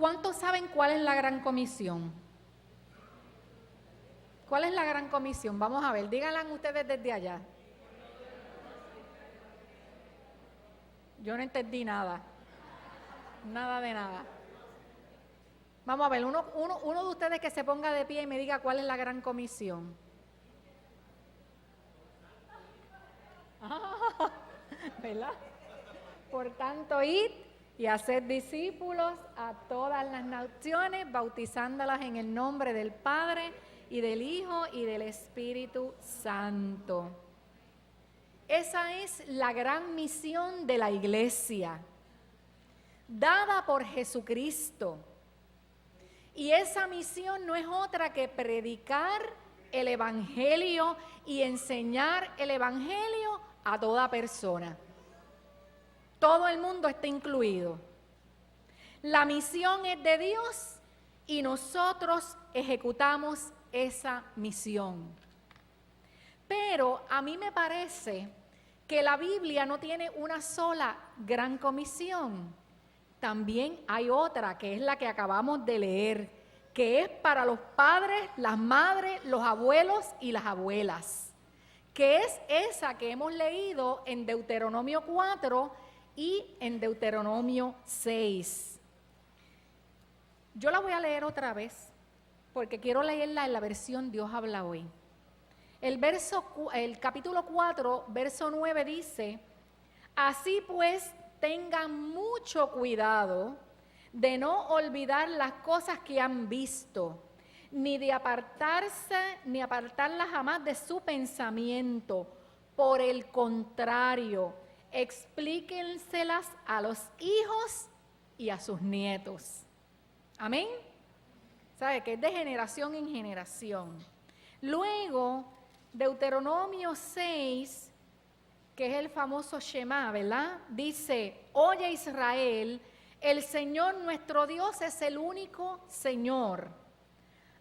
¿Cuántos saben cuál es la gran comisión? ¿Cuál es la gran comisión? Vamos a ver, díganla ustedes desde allá. Yo no entendí nada. Nada de nada. Vamos a ver, uno de ustedes que se ponga de pie y me diga cuál es la gran comisión. ¿Verdad? Por tanto, id y haced discípulos a todas las naciones, bautizándolas en el nombre del Padre y del Hijo y del Espíritu Santo. Esa es la gran misión de la iglesia, dada por Jesucristo. Y esa misión no es otra que predicar el Evangelio y enseñar el Evangelio a toda persona. Todo el mundo está incluido. La misión es de Dios y nosotros ejecutamos esa misión. Pero a mí me parece que la Biblia no tiene una sola gran comisión. También hay otra, que es la que acabamos de leer, que es para los padres, las madres, los abuelos y las abuelas, que es esa que hemos leído en Deuteronomio 4 y en Deuteronomio 6. Yo la voy a leer otra vez, porque quiero leerla en la versión Dios habla hoy. El capítulo 4, verso 9 dice: así pues, tengan mucho cuidado de no olvidar las cosas que han visto, ni de apartarlas jamás de su pensamiento. Por el contrario, explíquenselas a los hijos y a sus nietos. Amén. ¿Sabe? Que es de generación en generación. Luego, Deuteronomio 6, que es el famoso Shema, ¿verdad? Dice: oye Israel, el Señor nuestro Dios es el único Señor.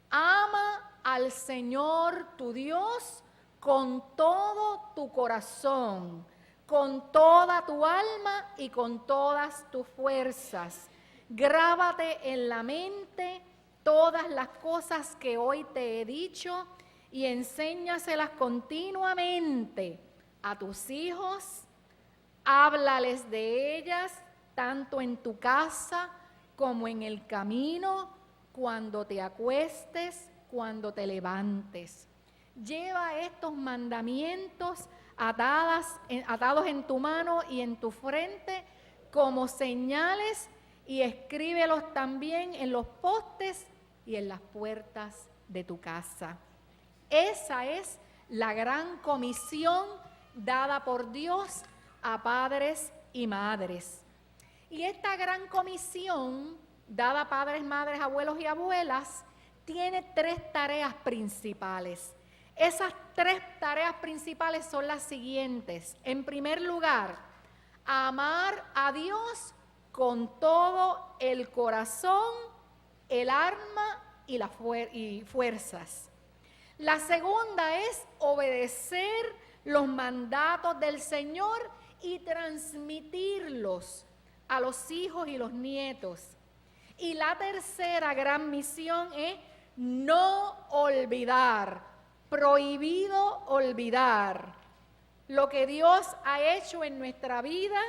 Ama al Señor tu Dios con todo tu corazón, con toda tu alma y con todas tus fuerzas. Grábate en la mente todas las cosas que hoy te he dicho y enséñaselas continuamente a tus hijos. Háblales de ellas tanto en tu casa como en el camino, cuando te acuestes, cuando te levantes. Lleva estos mandamientos atados en tu mano y en tu frente como señales, y escríbelos también en los postes y en las puertas de tu casa. Esa es la gran comisión dada por Dios a padres y madres. Y esta gran comisión dada a padres, madres, abuelos y abuelas tiene 3 tareas principales. Esas 3 tareas principales son las siguientes. En primer lugar, amar a Dios con todo el corazón, el alma y fuerzas. La segunda es obedecer los mandatos del Señor y transmitirlos a los hijos y los nietos. Y la tercera gran misión es no olvidar, prohibido olvidar lo que Dios ha hecho en nuestra vida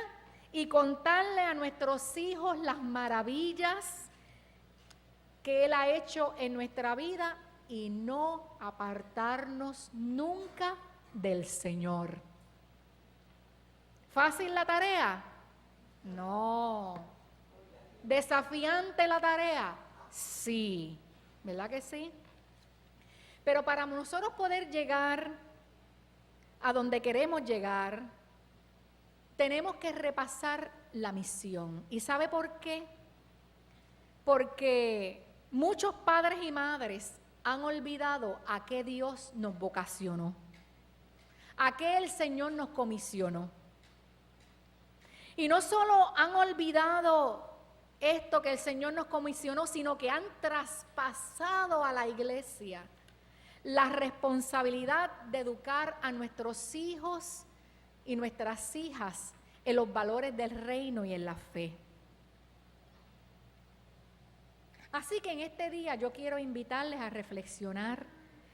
y contarle a nuestros hijos las maravillas que Él ha hecho en nuestra vida y no apartarnos nunca del Señor. ¿Fácil la tarea? No. ¿Desafiante la tarea? Sí. ¿Verdad que sí? Pero para nosotros poder llegar a donde queremos llegar, tenemos que repasar la misión. ¿Y sabe por qué? Porque muchos padres y madres han olvidado a qué Dios nos vocacionó, a qué el Señor nos comisionó. Y no solo han olvidado esto que el Señor nos comisionó, sino que han traspasado a la iglesia la responsabilidad de educar a nuestros hijos y nuestras hijas en los valores del reino y en la fe. Así que en este día yo quiero invitarles a reflexionar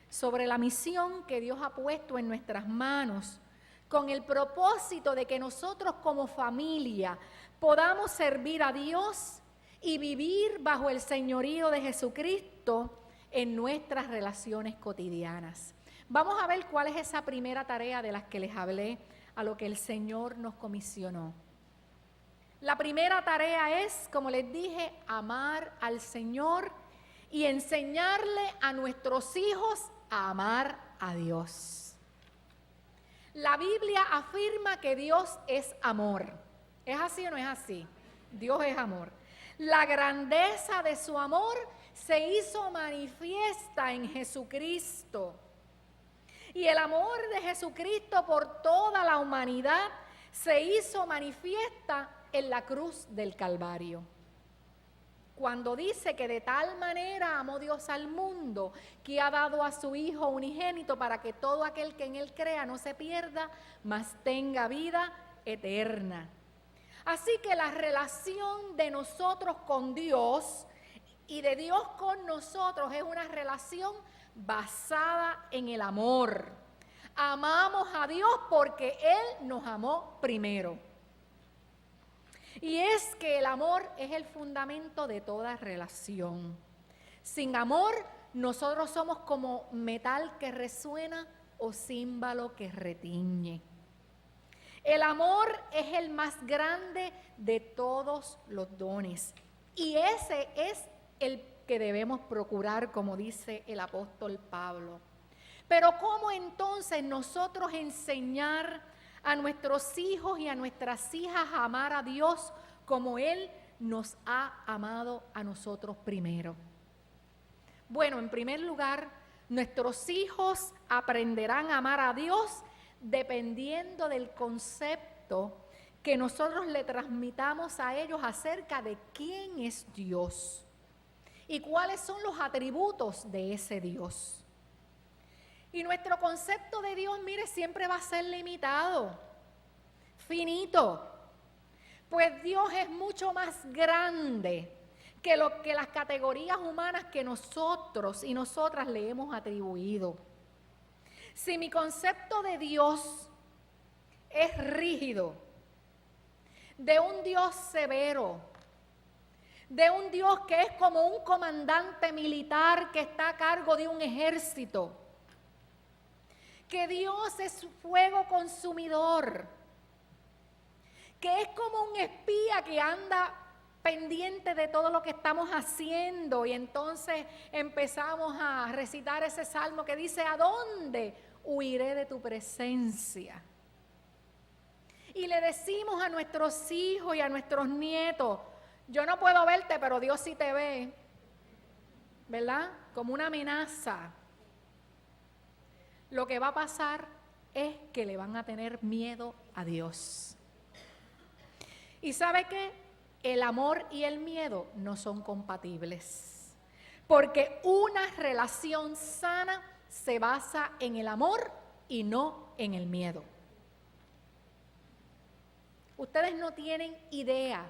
sobre la misión que Dios ha puesto en nuestras manos, con el propósito de que nosotros como familia podamos servir a Dios y vivir bajo el señorío de Jesucristo en nuestras relaciones cotidianas. Vamos a ver cuál es esa primera tarea de las que les hablé, a lo que el Señor nos comisionó. La primera tarea es, como les dije, amar al Señor y enseñarle a nuestros hijos a amar a Dios. La Biblia afirma que Dios es amor. ¿Es así o no es así? Dios es amor. La grandeza de su amor se hizo manifiesta en Jesucristo. Y el amor de Jesucristo por toda la humanidad se hizo manifiesta en la cruz del Calvario. Cuando dice que de tal manera amó Dios al mundo, que ha dado a su Hijo unigénito para que todo aquel que en Él crea no se pierda, mas tenga vida eterna. Así que la relación de nosotros con Dios y de Dios con nosotros es una relación basada en el amor. Amamos a Dios porque Él nos amó primero. Y es que el amor es el fundamento de toda relación. Sin amor, nosotros somos como metal que resuena o címbalo que retiñe. El amor es el más grande de todos los dones. Y ese es el que debemos procurar, como dice el apóstol Pablo. Pero ¿cómo entonces nosotros enseñar a nuestros hijos y a nuestras hijas a amar a Dios como Él nos ha amado a nosotros primero? Bueno, en primer lugar, nuestros hijos aprenderán a amar a Dios dependiendo del concepto que nosotros le transmitamos a ellos acerca de quién es Dios y cuáles son los atributos de ese Dios. Y nuestro concepto de Dios, mire, siempre va a ser limitado, finito, pues Dios es mucho más grande que las categorías humanas que nosotros y nosotras le hemos atribuido. Si mi concepto de Dios es rígido, de un Dios severo, de un Dios que es como un comandante militar que está a cargo de un ejército, que Dios es fuego consumidor, que es como un espía que anda pendiente de todo lo que estamos haciendo, y entonces empezamos a recitar ese salmo que dice: ¿a dónde huiré de tu presencia? Y le decimos a nuestros hijos y a nuestros nietos: yo no puedo verte, pero Dios sí te ve, ¿verdad? Como una amenaza. Lo que va a pasar es que le van a tener miedo a Dios. ¿Y sabe qué? El amor y el miedo no son compatibles, porque una relación sana se basa en el amor y no en el miedo. Ustedes no tienen idea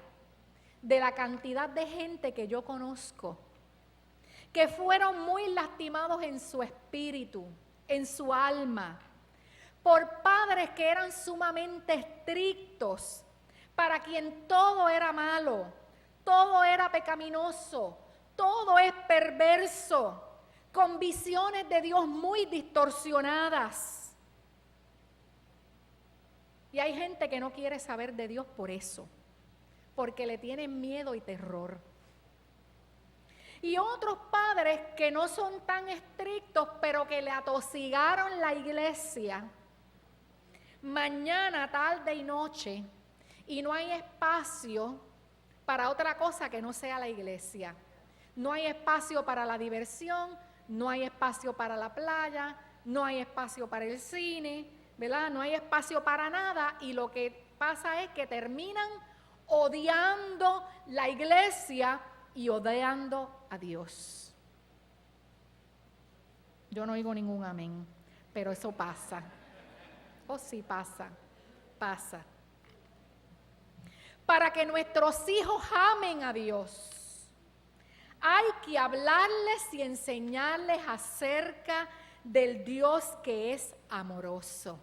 de la cantidad de gente que yo conozco que fueron muy lastimados en su espíritu, en su alma, por padres que eran sumamente estrictos, para quien todo era malo, todo era pecaminoso, todo es perverso, con visiones de Dios muy distorsionadas. Y hay gente que no quiere saber de Dios por eso, porque le tienen miedo y terror. Y otros padres que no son tan estrictos, pero que le atosigaron la iglesia, mañana, tarde y noche, y no hay espacio para otra cosa que no sea la iglesia. No hay espacio para la diversión, no hay espacio para la playa, no hay espacio para el cine, ¿verdad? No hay espacio para nada, y lo que pasa es que terminan odiando la iglesia y odiando a Dios. Yo no oigo ningún amén, pero eso pasa. Oh, sí, pasa. Para que nuestros hijos amen a Dios, Hay que hablarles y enseñarles acerca del Dios que es amoroso.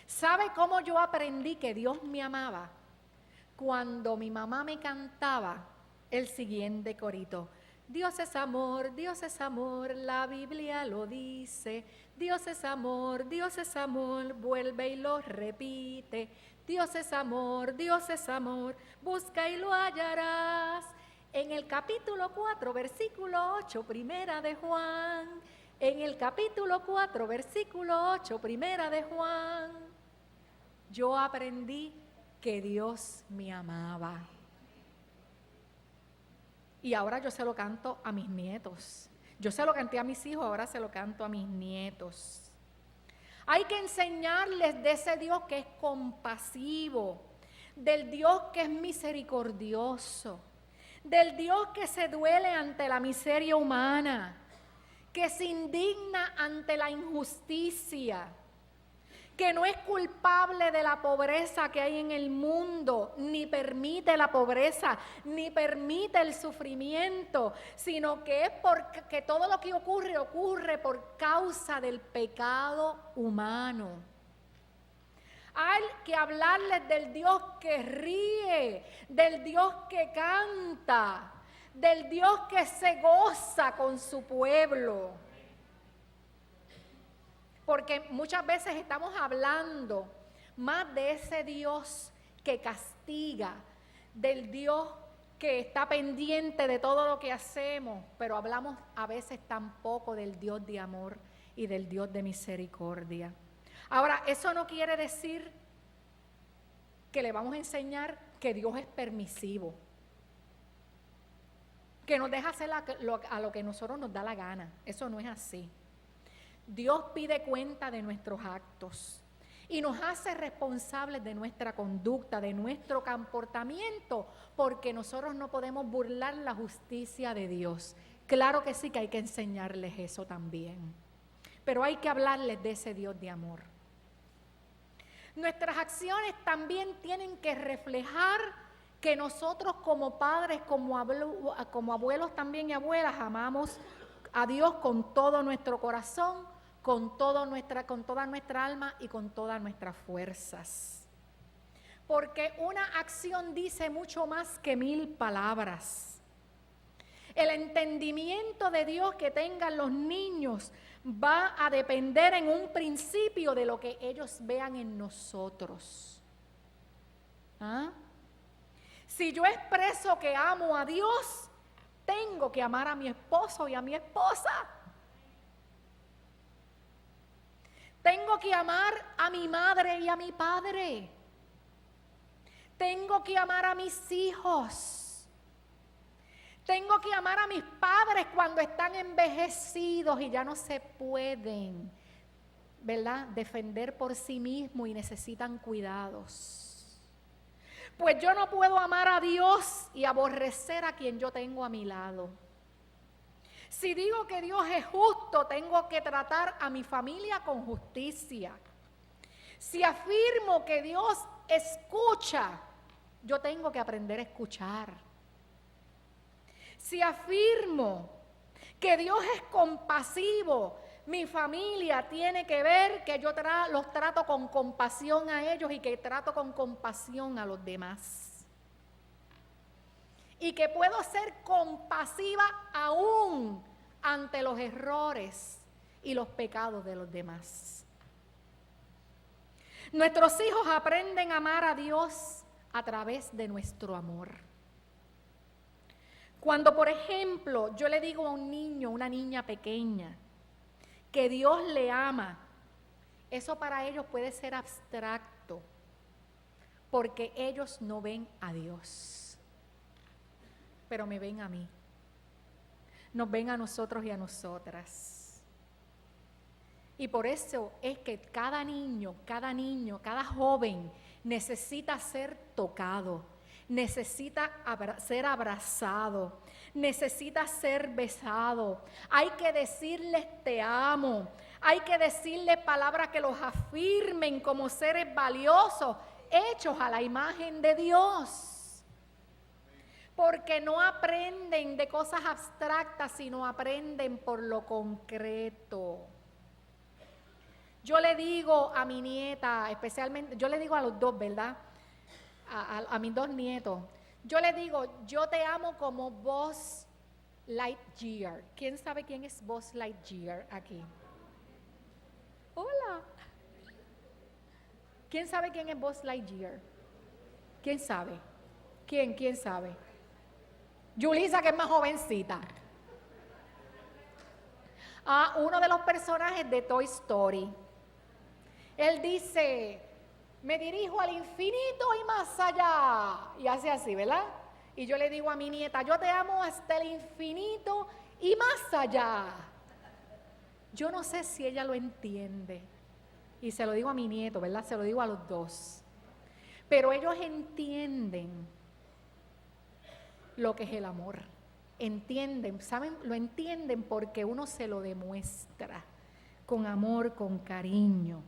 ¿Sabe cómo yo aprendí que Dios me amaba? Cuando mi mamá me cantaba el siguiente corito. Dios es amor, la Biblia lo dice. Dios es amor, vuelve y lo repite. Dios es amor, busca y lo hallarás. En el capítulo 4, versículo 8, primera de Juan. En el capítulo 4, versículo 8, primera de Juan. Yo aprendí que Dios me amaba. Y ahora yo se lo canto a mis nietos. Yo se lo canté a mis hijos, ahora se lo canto a mis nietos. Hay que enseñarles de ese Dios que es compasivo, del Dios que es misericordioso, del Dios que se duele ante la miseria humana, que se indigna ante la injusticia, que no es culpable de la pobreza que hay en el mundo, ni permite la pobreza, ni permite el sufrimiento, sino que es porque todo lo que ocurre por causa del pecado humano. Hay que hablarles del Dios que ríe, del Dios que canta, del Dios que se goza con su pueblo. Porque muchas veces estamos hablando más de ese Dios que castiga, del Dios que está pendiente de todo lo que hacemos, pero hablamos a veces tampoco del Dios de amor y del Dios de misericordia. Ahora, eso no quiere decir que le vamos a enseñar que Dios es permisivo, que nos deja hacer a lo que nosotros nos da la gana. Eso no es así. Dios pide cuenta de nuestros actos y nos hace responsables de nuestra conducta, de nuestro comportamiento, porque nosotros no podemos burlar la justicia de Dios. Claro que sí que hay que enseñarles eso también, pero hay que hablarles de ese Dios de amor. Nuestras acciones también tienen que reflejar que nosotros como padres, como abuelos también y abuelas, amamos a Dios con todo nuestro corazón, con toda nuestra alma y con todas nuestras fuerzas. Porque una acción dice mucho más que 1000 palabras. El entendimiento de Dios que tengan los niños va a depender en un principio de lo que ellos vean en nosotros. ¿Ah? Si yo expreso que amo a Dios, tengo que amar a mi esposo y a mi esposa. Tengo que amar a mi madre y a mi padre. Tengo que amar a mis hijos. Tengo que amar a mis padres cuando están envejecidos y ya no se pueden, ¿verdad?, defender por sí mismos y necesitan cuidados. Pues yo no puedo amar a Dios y aborrecer a quien yo tengo a mi lado. Si digo que Dios es justo, tengo que tratar a mi familia con justicia. Si afirmo que Dios escucha, yo tengo que aprender a escuchar. Si afirmo que Dios es compasivo, mi familia tiene que ver que yo los trato con compasión a ellos y que trato con compasión a los demás. Y que puedo ser compasiva aún ante los errores y los pecados de los demás. Nuestros hijos aprenden a amar a Dios a través de nuestro amor. Cuando, por ejemplo, yo le digo a un niño, una niña pequeña, que Dios le ama, eso para ellos puede ser abstracto, porque ellos no ven a Dios, pero me ven a mí. Nos ven a nosotros y a nosotras. Y por eso es que cada niño, cada joven necesita ser tocado, necesita ser abrazado, necesita ser besado. Hay que decirles te amo, hay que decirles palabras que los afirmen como seres valiosos, hechos a la imagen de Dios. ¿Por porque no aprenden de cosas abstractas, sino aprenden por lo concreto. Yo le digo a mi nieta, especialmente, yo le digo a los dos, ¿verdad? A mis dos nietos. Yo le digo, yo te amo como Buzz Lightyear. ¿Quién sabe quién es Buzz Lightyear aquí? Hola. ¿Quién sabe quién es Buzz Lightyear? ¿Quién sabe? ¿Quién sabe? Yulisa, que es más jovencita. Uno de los personajes de Toy Story. Él dice, me dirijo al infinito y más allá. Y hace así, ¿verdad? Y yo le digo a mi nieta, yo te amo hasta el infinito y más allá. Yo no sé si ella lo entiende. Y se lo digo a mi nieto, ¿verdad? Se lo digo a los dos. Pero ellos entienden lo que es el amor. Entienden, ¿saben? Lo entienden porque uno se lo demuestra con amor, con cariño.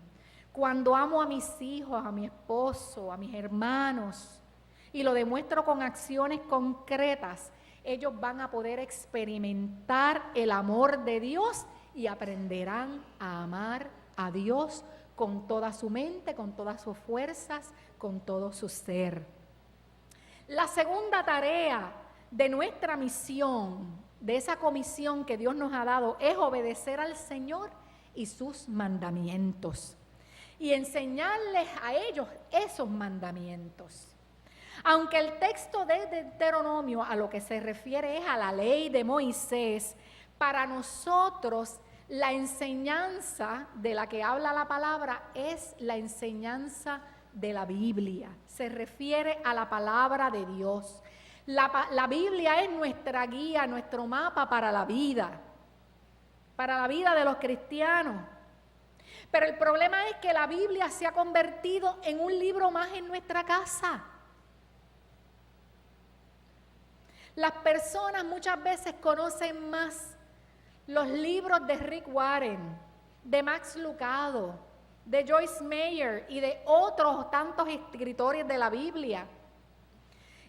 Cuando amo a mis hijos, a mi esposo, a mis hermanos, y lo demuestro con acciones concretas, ellos van a poder experimentar el amor de Dios y aprenderán a amar a Dios con toda su mente, con todas sus fuerzas, con todo su ser. La segunda tarea de nuestra misión, de esa comisión que Dios nos ha dado, es obedecer al Señor y sus mandamientos y enseñarles a ellos esos mandamientos. Aunque el texto de Deuteronomio a lo que se refiere es a la ley de Moisés, para nosotros la enseñanza de la que habla la palabra es la enseñanza de la Biblia. Se refiere a la palabra de Dios. La Biblia es nuestra guía, nuestro mapa para la vida de los cristianos. Pero el problema es que la Biblia se ha convertido en un libro más en nuestra casa. Las personas muchas veces conocen más los libros de Rick Warren, de Max Lucado, de Joyce Meyer y de otros tantos escritores de la Biblia.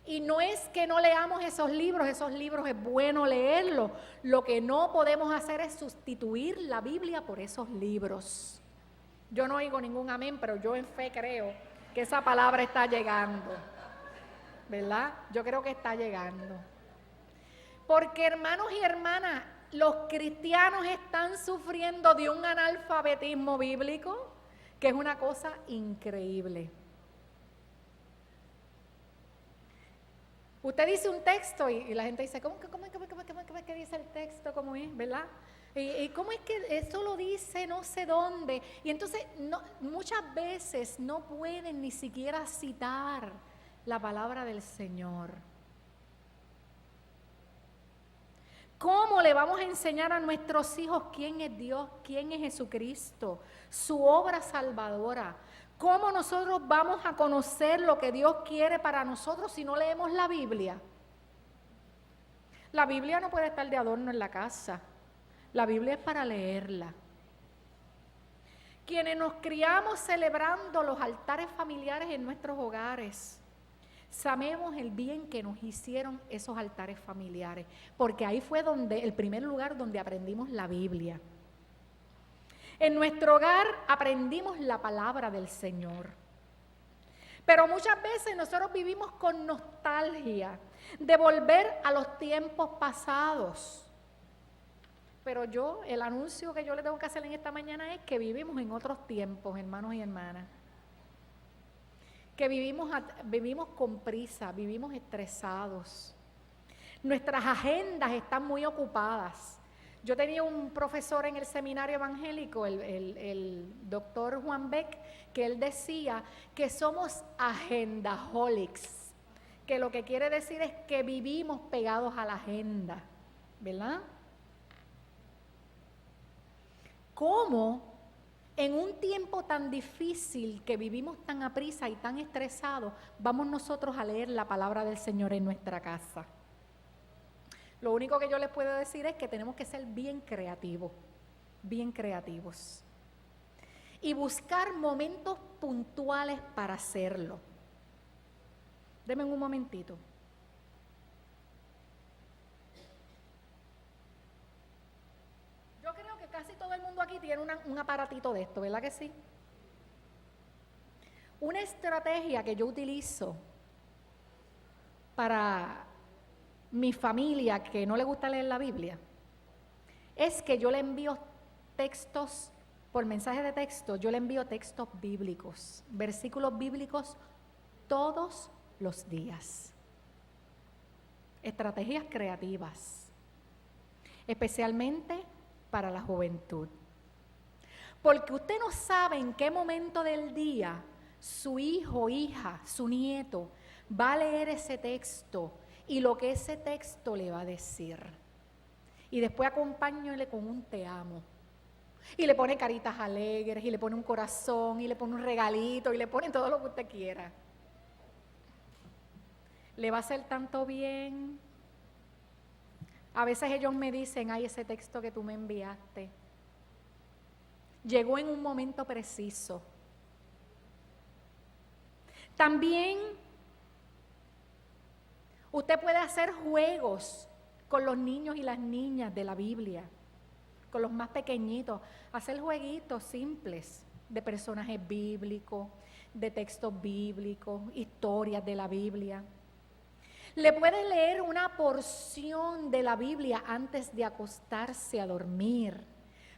Y no es que no leamos esos libros es bueno leerlos. Lo que no podemos hacer es sustituir la Biblia por esos libros. Yo no oigo ningún amén, pero yo en fe creo que esa palabra está llegando, ¿verdad? Yo creo que está llegando. Porque hermanos y hermanas, los cristianos están sufriendo de un analfabetismo bíblico que es una cosa increíble. Usted dice un texto y la gente dice, ¿cómo que dice el texto? ¿Cómo es? ¿Verdad? ¿Y cómo es que eso lo dice no sé dónde? Y entonces muchas veces no pueden ni siquiera citar la palabra del Señor. ¿Cómo le vamos a enseñar a nuestros hijos quién es Dios, quién es Jesucristo, su obra salvadora? ¿Cómo nosotros vamos a conocer lo que Dios quiere para nosotros si no leemos la Biblia? La Biblia no puede estar de adorno en la casa. La Biblia es para leerla. Quienes nos criamos celebrando los altares familiares en nuestros hogares, sabemos el bien que nos hicieron esos altares familiares, porque ahí fue el primer lugar donde aprendimos la Biblia. En nuestro hogar aprendimos la palabra del Señor. Pero muchas veces nosotros vivimos con nostalgia de volver a los tiempos pasados. Pero el anuncio que yo le tengo que hacer en esta mañana es que vivimos en otros tiempos, hermanos y hermanas. Que vivimos con prisa, vivimos estresados. Nuestras agendas están muy ocupadas. Yo tenía un profesor en el seminario evangélico, el doctor Juan Beck, que él decía que somos agendaholics, que lo que quiere decir es que vivimos pegados a la agenda, ¿verdad? ¿Cómo en un tiempo tan difícil que vivimos tan aprisa y tan estresados, vamos nosotros a leer la palabra del Señor en nuestra casa? Lo único que yo les puedo decir es que tenemos que ser bien creativos y buscar momentos puntuales para hacerlo. Denme un momentito. aquí tiene un aparatito de esto, ¿verdad que sí? Una estrategia que yo utilizo para mi familia que no le gusta leer la Biblia es que yo le envío textos, por mensaje de texto, yo le envío textos bíblicos, versículos bíblicos todos los días. Estrategias creativas, especialmente para la juventud. Porque usted no sabe en qué momento del día su hijo, hija, su nieto va a leer ese texto y lo que ese texto le va a decir. Y después acompáñale con un te amo. Y le pone caritas alegres, y le pone un corazón, y le pone un regalito, y le pone todo lo que usted quiera. Le va a hacer tanto bien. A veces ellos me dicen, ay, ese texto que tú me enviaste llegó en un momento preciso. También usted puede hacer juegos con los niños y las niñas de la Biblia, con los más pequeñitos, hacer jueguitos simples de personajes bíblicos, de textos bíblicos, historias de la Biblia. Le puede leer una porción de la Biblia antes de acostarse a dormir.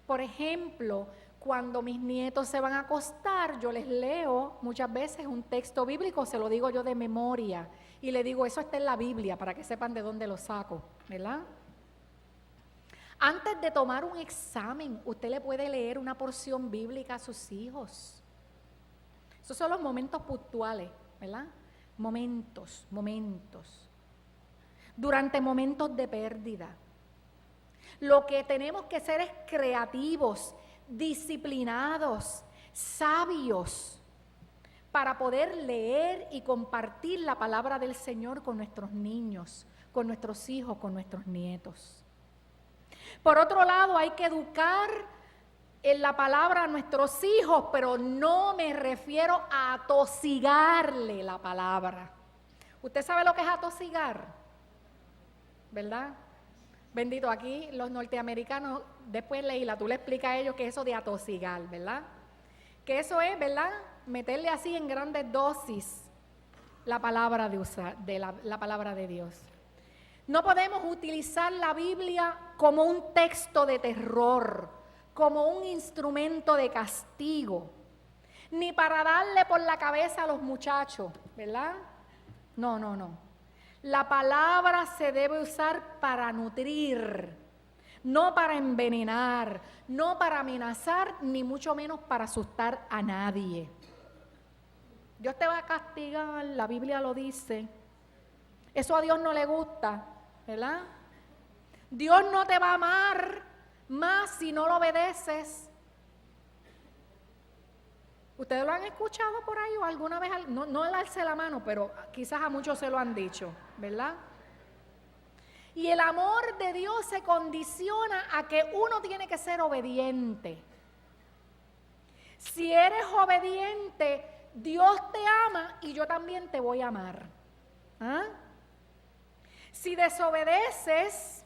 Por ejemplo, cuando mis nietos se van a acostar, yo les leo muchas veces un texto bíblico, se lo digo yo de memoria, y le digo, eso está en la Biblia, para que sepan de dónde lo saco, ¿verdad? Antes de tomar un examen, usted le puede leer una porción bíblica a sus hijos. Esos son los momentos puntuales, ¿verdad? Momentos. Durante momentos de pérdida. Lo que tenemos que ser es creativos, disciplinados, sabios, para poder leer y compartir la palabra del Señor con nuestros niños, con nuestros hijos, con nuestros nietos. Por otro lado, hay que educar en la palabra a nuestros hijos, pero no me refiero a atosigarle la palabra. ¿Usted sabe lo que es atosigar? ¿Verdad? Bendito, aquí los norteamericanos, después Leila, tú le explicas a ellos qué es eso de atosigar, ¿verdad? Que eso es, ¿verdad? Meterle así en grandes dosis la palabra la palabra de Dios. No podemos utilizar la Biblia como un texto de terror, como un instrumento de castigo, ni para darle por la cabeza a los muchachos, ¿verdad? No. La palabra se debe usar para nutrir, no para envenenar, no para amenazar, ni mucho menos para asustar a nadie. Dios te va a castigar, la Biblia lo dice. Eso a Dios no le gusta, ¿verdad? Dios no te va a amar más si no lo obedeces. ¿Ustedes lo han escuchado por ahí o alguna vez? No le alce la mano, pero quizás a muchos se lo han dicho, ¿verdad? Y el amor de Dios se condiciona a que uno tiene que ser obediente. Si eres obediente, Dios te ama y yo también te voy a amar. ¿Ah? Si desobedeces,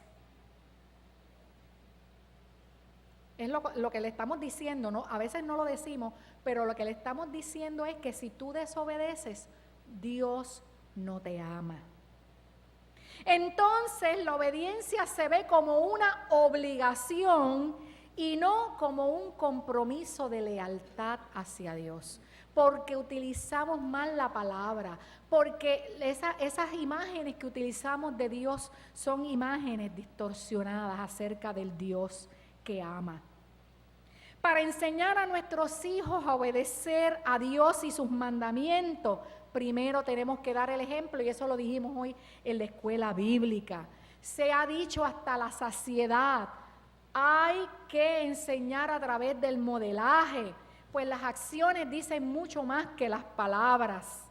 es lo que le estamos diciendo, ¿no? A veces no lo decimos, pero lo que le estamos diciendo es que si tú desobedeces, Dios no te ama. Entonces la obediencia se ve como una obligación y no como un compromiso de lealtad hacia Dios, porque utilizamos mal la palabra, porque esas imágenes que utilizamos de Dios son imágenes distorsionadas acerca del Dios que ama. Para enseñar a nuestros hijos a obedecer a Dios y sus mandamientos, primero tenemos que dar el ejemplo, y eso lo dijimos hoy en la escuela bíblica. Se ha dicho hasta la saciedad, hay que enseñar a través del modelaje, pues las acciones dicen mucho más que las palabras.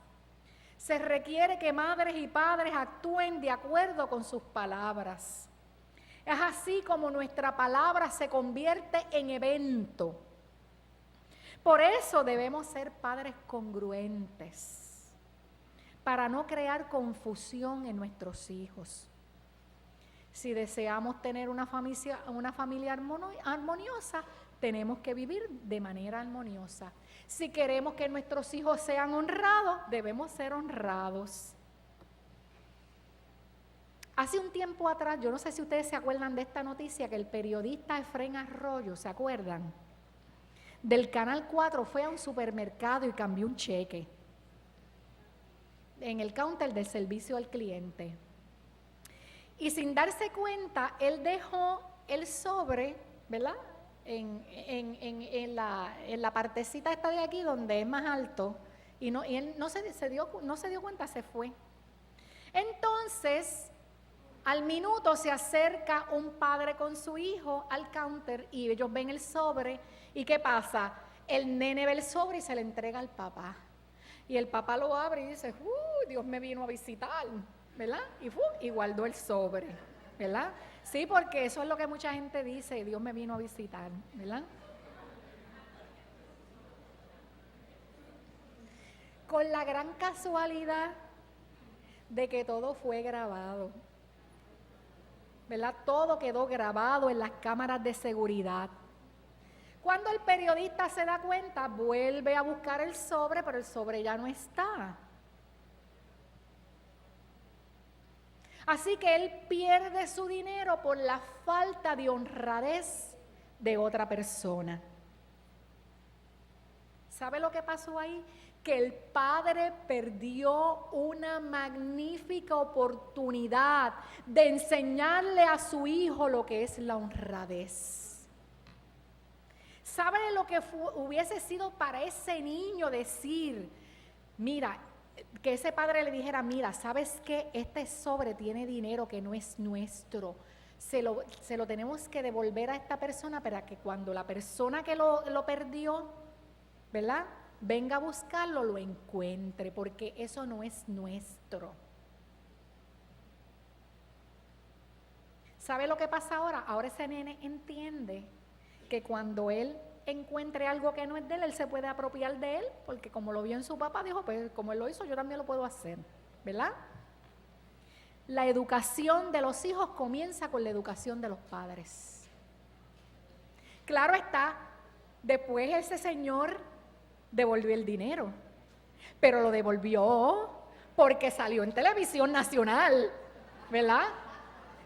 Se requiere que madres y padres actúen de acuerdo con sus palabras. Es así como nuestra palabra se convierte en evento. Por eso debemos ser padres congruentes, para no crear confusión en nuestros hijos. Si deseamos tener una familia armoniosa, tenemos que vivir de manera armoniosa. Si queremos que nuestros hijos sean honrados, debemos ser honrados. Hace un tiempo atrás, yo no sé si ustedes se acuerdan de esta noticia, que el periodista Efrén Arroyo, ¿se acuerdan? Del Canal 4 fue a un supermercado y cambió un cheque en el counter del servicio al cliente. Y sin darse cuenta, él dejó el sobre, ¿verdad? En la partecita esta de aquí donde es más alto, y él no se dio cuenta, se fue. Entonces, al minuto se acerca un padre con su hijo al counter y ellos ven el sobre. ¿Y qué pasa? El nene ve el sobre y se le entrega al papá. Y el papá lo abre y dice, Dios me vino a visitar, ¿verdad? Y guardó el sobre, ¿verdad? Sí, porque eso es lo que mucha gente dice, Dios me vino a visitar, ¿verdad? Con la gran casualidad de que todo fue grabado, ¿verdad? Todo quedó grabado en las cámaras de seguridad. Cuando el periodista se da cuenta, vuelve a buscar el sobre, pero el sobre ya no está. Así que él pierde su dinero por la falta de honradez de otra persona. ¿Sabe lo que pasó ahí? Que el padre perdió una magnífica oportunidad de enseñarle a su hijo lo que es la honradez. ¿Sabe lo que hubiese sido para ese niño decir, mira, que ese padre le dijera, mira, ¿sabes qué? Este sobre tiene dinero que no es nuestro. Se lo tenemos que devolver a esta persona para que cuando la persona que lo perdió, ¿verdad?, venga a buscarlo, lo encuentre, porque eso no es nuestro. ¿Sabe lo que pasa ahora? Ahora ese nene entiende que cuando él encuentre algo que no es de él, él se puede apropiar de él, porque como lo vio en su papá, dijo, pues como él lo hizo, yo también lo puedo hacer, ¿verdad? La educación de los hijos comienza con la educación de los padres. Claro está, después ese señor devolvió el dinero, pero lo devolvió porque salió en televisión nacional, ¿verdad?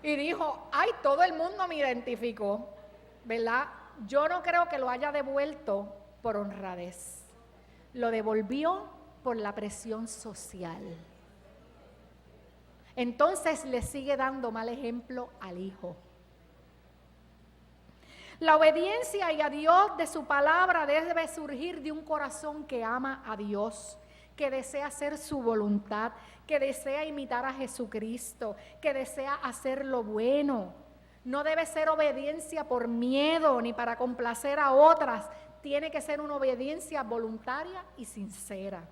Y dijo, ay, todo el mundo me identificó, ¿verdad? Yo no creo que lo haya devuelto por honradez, lo devolvió por la presión social. Entonces le sigue dando mal ejemplo al hijo. La obediencia y a Dios de su palabra debe surgir de un corazón que ama a Dios, que desea hacer su voluntad, que desea imitar a Jesucristo, que desea hacer lo bueno. No debe ser obediencia por miedo ni para complacer a otras. Tiene que ser una obediencia voluntaria y sincera.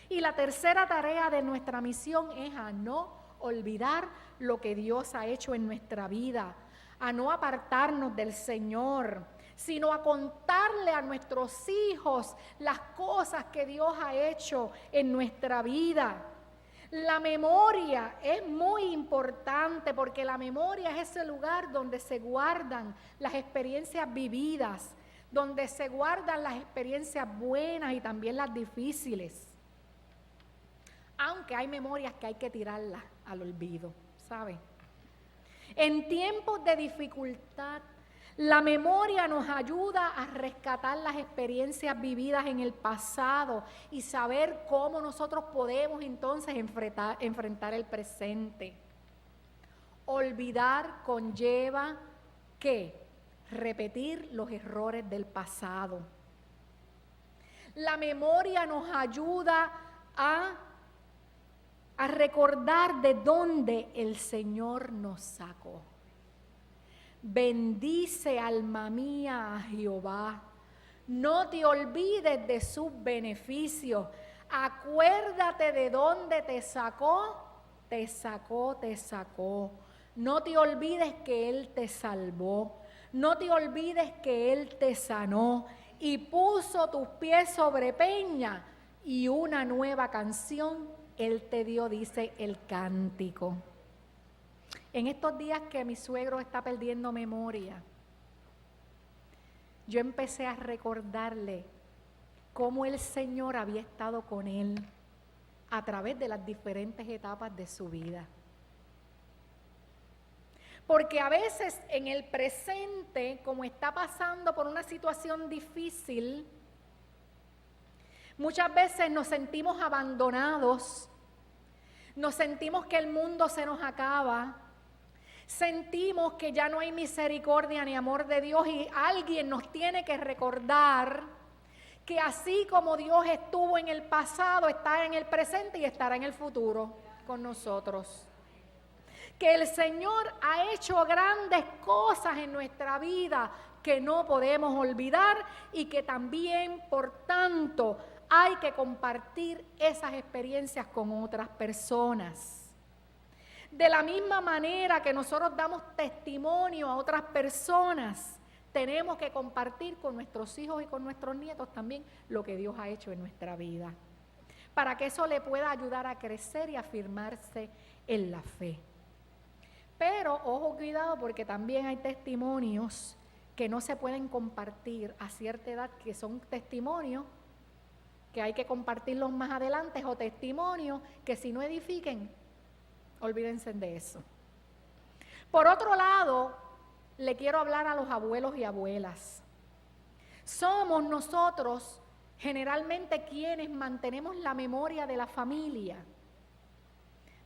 Y la tercera tarea de nuestra misión es a no olvidar lo que Dios ha hecho en nuestra vida, a no apartarnos del Señor, sino a contarle a nuestros hijos las cosas que Dios ha hecho en nuestra vida. La memoria es muy importante porque la memoria es ese lugar donde se guardan las experiencias vividas, donde se guardan las experiencias buenas y también las difíciles. Aunque hay memorias que hay que tirarlas al olvido, ¿sabe? En tiempos de dificultad, la memoria nos ayuda a rescatar las experiencias vividas en el pasado y saber cómo nosotros podemos entonces enfrentar el presente. Olvidar conlleva ¿qué? Repetir los errores del pasado. La memoria nos ayuda a recordar de dónde el Señor nos sacó. Bendice, alma mía, a Jehová. No te olvides de sus beneficios. Acuérdate de dónde te sacó, te sacó, te sacó. No te olvides que Él te salvó. No te olvides que Él te sanó y puso tus pies sobre peña y una nueva canción Él te dio, dice el cántico. En estos días que mi suegro está perdiendo memoria, yo empecé a recordarle cómo el Señor había estado con él a través de las diferentes etapas de su vida. Porque a veces en el presente, como está pasando por una situación difícil, muchas veces nos sentimos abandonados, nos sentimos que el mundo se nos acaba, sentimos que ya no hay misericordia ni amor de Dios y alguien nos tiene que recordar que así como Dios estuvo en el pasado, está en el presente y estará en el futuro con nosotros. Que el Señor ha hecho grandes cosas en nuestra vida que no podemos olvidar y que también, por tanto, hay que compartir esas experiencias con otras personas. De la misma manera que nosotros damos testimonio a otras personas, tenemos que compartir con nuestros hijos y con nuestros nietos también lo que Dios ha hecho en nuestra vida, para que eso le pueda ayudar a crecer y a afirmarse en la fe. Pero, ojo, cuidado, porque también hay testimonios que no se pueden compartir a cierta edad, que son testimonios que hay que compartirlos más adelante, o testimonios que si no edifiquen, olvídense de eso. Por otro lado, le quiero hablar a los abuelos y abuelas. Somos nosotros generalmente quienes mantenemos la memoria de la familia.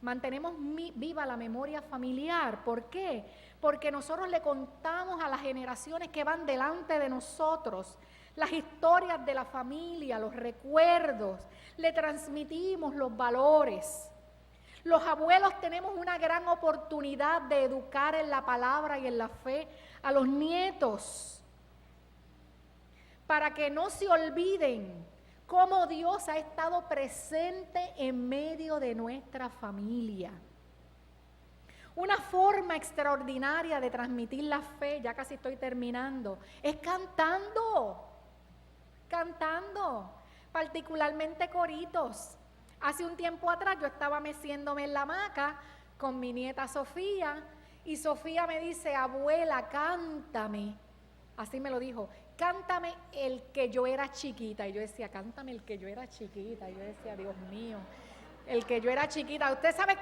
Mantenemos viva la memoria familiar. ¿Por qué? Porque nosotros le contamos a las generaciones que van delante de nosotros las historias de la familia, los recuerdos, le transmitimos los valores. Los abuelos tenemos una gran oportunidad de educar en la palabra y en la fe a los nietos, para que no se olviden cómo Dios ha estado presente en medio de nuestra familia. Una forma extraordinaria de transmitir la fe, ya casi estoy terminando, es cantando, particularmente coritos. Hace un tiempo atrás yo estaba meciéndome en la hamaca con mi nieta Sofía y Sofía me dice: abuela, cántame, así me lo dijo, cántame el que yo era chiquita. Y yo decía, cántame el que yo era chiquita. Y yo decía, Dios mío, el que yo era chiquita. Usted sabe,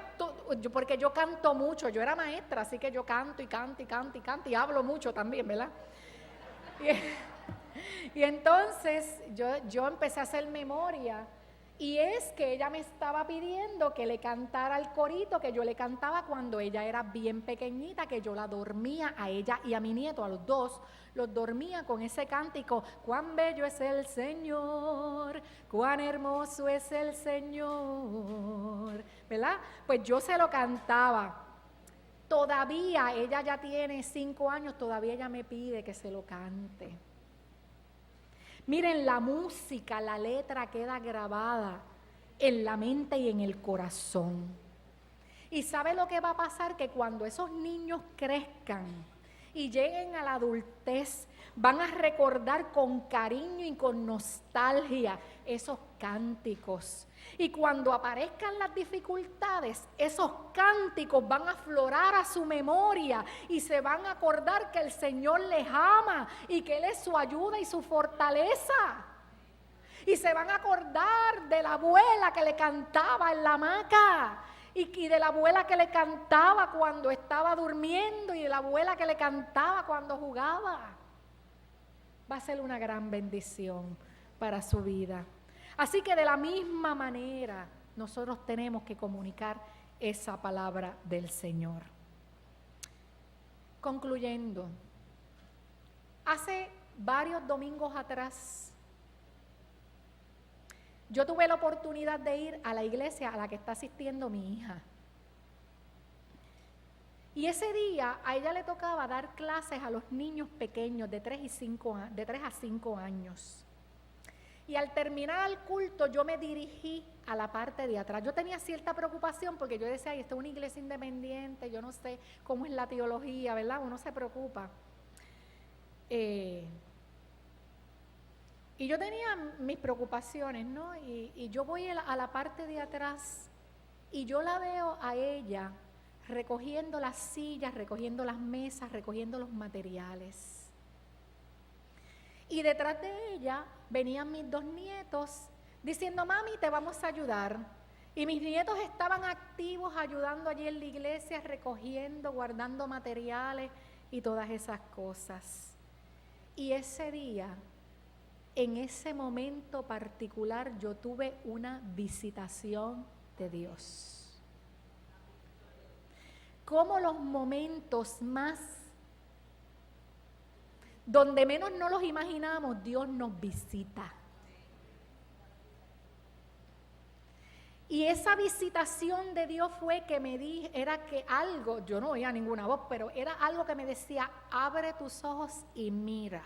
porque yo canto mucho, yo era maestra, así que yo canto y canto y canto y canto y hablo mucho también, ¿verdad? Y entonces yo empecé a hacer memoria. Y es que ella me estaba pidiendo que le cantara el corito que yo le cantaba cuando ella era bien pequeñita, que yo la dormía a ella y a mi nieto, a los dos, los dormía con ese cántico: cuán bello es el Señor, cuán hermoso es el Señor, ¿verdad? Pues yo se lo cantaba. Todavía, ella ya tiene 5 años, todavía ella me pide que se lo cante. Miren, la música, la letra queda grabada en la mente y en el corazón. ¿Y sabe lo que va a pasar? Que cuando esos niños crezcan y lleguen a la adultez, van a recordar con cariño y con nostalgia esos cánticos. Y cuando aparezcan las dificultades, esos cánticos van a aflorar a su memoria y se van a acordar que el Señor les ama y que Él es su ayuda y su fortaleza. Y se van a acordar de la abuela que le cantaba en la hamaca, y de la abuela que le cantaba cuando estaba durmiendo, y de la abuela que le cantaba cuando jugaba. Va a ser una gran bendición para su vida. Así que de la misma manera nosotros tenemos que comunicar esa palabra del Señor. Concluyendo, hace varios domingos atrás yo tuve la oportunidad de ir a la iglesia a la que está asistiendo mi hija. Y ese día a ella le tocaba dar clases a los niños pequeños de 3 a 5 años. Y al terminar el culto yo me dirigí a la parte de atrás. Yo tenía cierta preocupación porque yo decía, ay, esta es una iglesia independiente, yo no sé cómo es la teología, ¿verdad? Uno se preocupa. Y yo tenía mis preocupaciones, ¿no? Y yo voy a la parte de atrás y yo la veo a ella recogiendo las sillas, recogiendo las mesas, recogiendo los materiales. Y detrás de ella venían mis 2 nietos diciendo, mami, te vamos a ayudar. Y mis nietos estaban activos ayudando allí en la iglesia, recogiendo, guardando materiales y todas esas cosas. Y ese día, en ese momento particular, yo tuve una visitación de Dios. Como los momentos más, donde menos no los imaginamos, Dios nos visita. Y esa visitación de Dios fue que me di, era que algo, yo no oía ninguna voz, pero era algo que me decía, abre tus ojos y mira.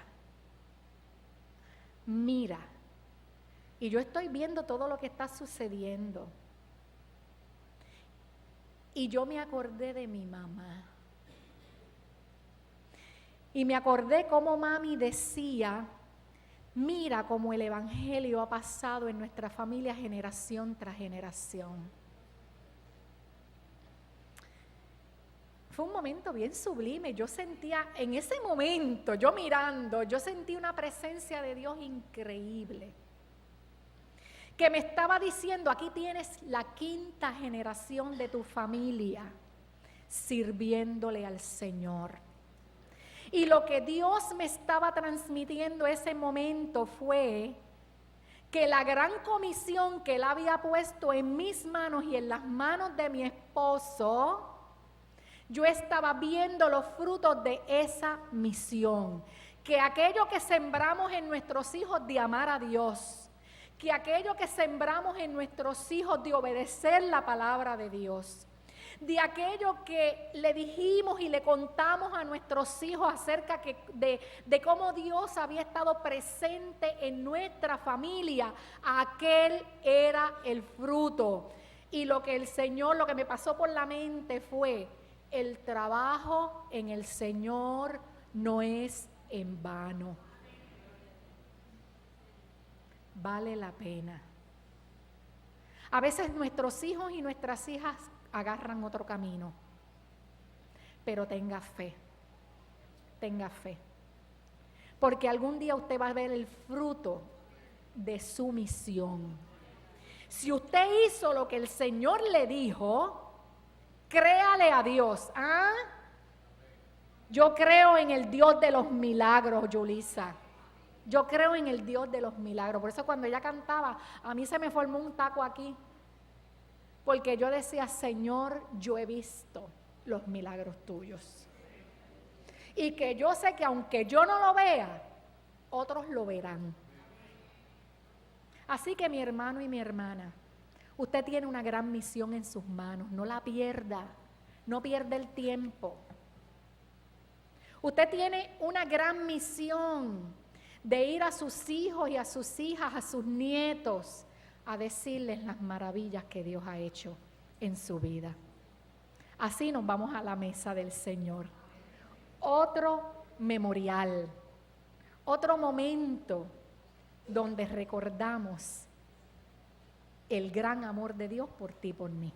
Mira. Y yo estoy viendo todo lo que está sucediendo. Y yo me acordé de mi mamá. Y me acordé cómo mami decía, mira cómo el evangelio ha pasado en nuestra familia generación tras generación. Fue un momento bien sublime. Yo sentía, en ese momento, yo mirando, yo sentí una presencia de Dios increíble. Que me estaba diciendo, aquí tienes la 5ª generación de tu familia sirviéndole al Señor. Y lo que Dios me estaba transmitiendo ese momento fue que la gran comisión que Él había puesto en mis manos y en las manos de mi esposo, yo estaba viendo los frutos de esa misión. Que aquello que sembramos en nuestros hijos de amar a Dios, que aquello que sembramos en nuestros hijos de obedecer la palabra de Dios, de aquello que le dijimos y le contamos a nuestros hijos acerca de cómo Dios había estado presente en nuestra familia, aquel era el fruto. Y lo que el Señor, lo que me pasó por la mente fue, el trabajo en el Señor no es en vano. Vale la pena. A veces nuestros hijos y nuestras hijas agarran otro camino, pero tenga fe, porque algún día usted va a ver el fruto de su misión. Si usted hizo lo que el Señor le dijo, créale a Dios. Yo creo en el Dios de los milagros, Yulisa. Yo creo en el Dios de los milagros. Por eso cuando ella cantaba, a mí se me formó un taco aquí. Porque yo decía, Señor, yo he visto los milagros tuyos. Y que yo sé que aunque yo no lo vea, otros lo verán. Así que mi hermano y mi hermana, usted tiene una gran misión en sus manos. No la pierda, no pierda el tiempo. Usted tiene una gran misión de ir a sus hijos y a sus hijas, a sus nietos, a decirles las maravillas que Dios ha hecho en su vida. Así nos vamos a la mesa del Señor. Otro memorial, otro momento donde recordamos el gran amor de Dios por ti y por mí.